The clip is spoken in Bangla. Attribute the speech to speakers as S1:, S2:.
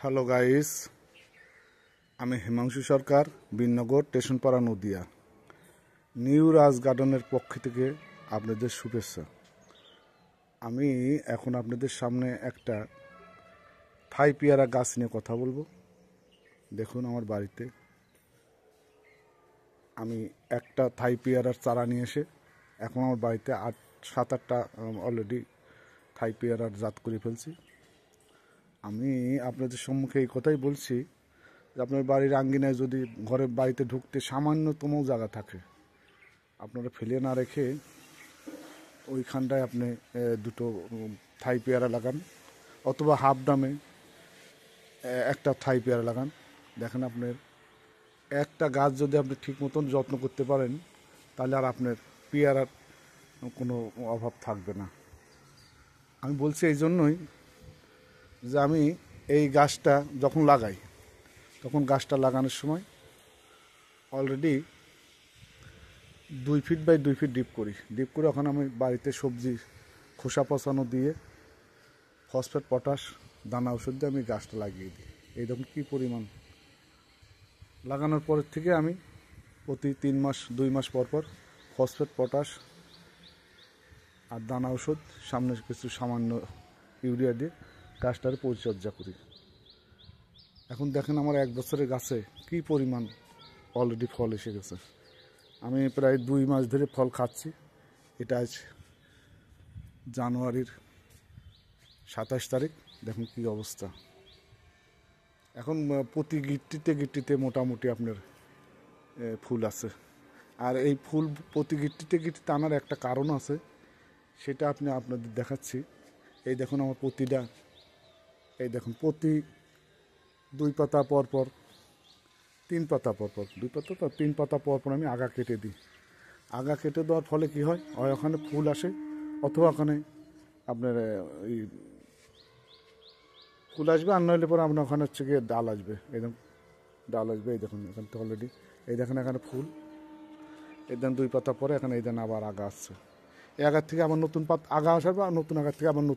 S1: হ্যালো গাইস, আমি হিমাংশু সরকার, বিননগর স্টেশনপাড়া নদিয়া। নিউ রাজ গার্ডেনের পক্ষ থেকে আপনাদের শুভেচ্ছা। আমি এখন আপনাদের সামনে একটা থাই পেয়ারা গাছ নিয়ে কথা বলবো। দেখুন, আমার বাড়িতে আমি একটা থাই পেয়ারার চারা নিয়ে এসে এখন আমার বাড়িতে 7-8টা অলরেডি থাই পেয়ারার জাত করে ফেলছি। আমি আপনাদের সম্মুখে এই কথাই বলছি যে আপনার বাড়ির আঙ্গিনায় যদি ঘরের বাড়িতে ঢুকতে সামান্যতম জায়গা থাকে, আপনারা ফেলে না রেখে ওইখানটায় আপনি দুটো থাই পেয়ারা লাগান, অথবা হাফ দামে একটা থাই পেয়ারা লাগান। দেখেন, আপনার একটা গাছ যদি আপনি ঠিক মতন যত্ন করতে পারেন, তাহলে আর আপনার পেয়ারার কোনো অভাব থাকবে না। আমি বলছি এই জন্যই যে আমি এই গাছটা যখন লাগাই, তখন গাছটা লাগানোর সময় already 2 feet by 2 feet deep করে ওখানে আমি বাড়িতে সবজি খোসা পচানো দিয়ে ফসফেট, পটাশ, দানা ওষুধ দিয়ে আমি গাছটা লাগিয়ে দিই। এই দেখুন কী পরিমাণ। লাগানোর পরের থেকে আমি প্রতি 3 মাস 2 মাস পর পর ফসফেট, পটাশ আর দানা ওষুধ, সামনে কিছু সামান্য ইউরিয়া দিয়ে গাছটার পরিচর্যা করি। এখন দেখেন, আমার 1 বছরের গাছে কী পরিমাণ অলরেডি ফল এসে গেছে। আমি প্রায় 2 মাস ধরে ফল খাচ্ছি। এটা আজ জানুয়ারির 27 তারিখ। দেখুন কী অবস্থা। এখন প্রতি গিট্টিতে মোটামুটি আপনার ফুল আছে। আর এই ফুল প্রতি গিট্টিতে আনার একটা কারণ আছে, সেটা আপনাদের দেখাচ্ছি। এই দেখুন, আমার প্রতিটা, এই দেখুন, প্রতি 2 পাতা পর পর, 3 পাতা পর পর, 2 পাতা তো 3 পাতা পর পর আমি আগা কেটে দিই। আগা কেটে দেওয়ার ফলে কি হয়, ওখানে ফুল আসে, অথবা ওখানে আপনার এই ফুল আসবে, আর নইলে পরে আপনার ওখানে হচ্ছে গিয়ে ডাল আসবে। একদম ডাল আসবে। এই দেখুন, এখান থেকে অলরেডি এই দেখেন এখানে ফুল। এই দেন 2 পাতা পরে এখানে এই দেন আবার আগা আসছে। এই আগার থেকে আবার নতুন আগা আসার পর নতুন আগার থেকে আবার নতুন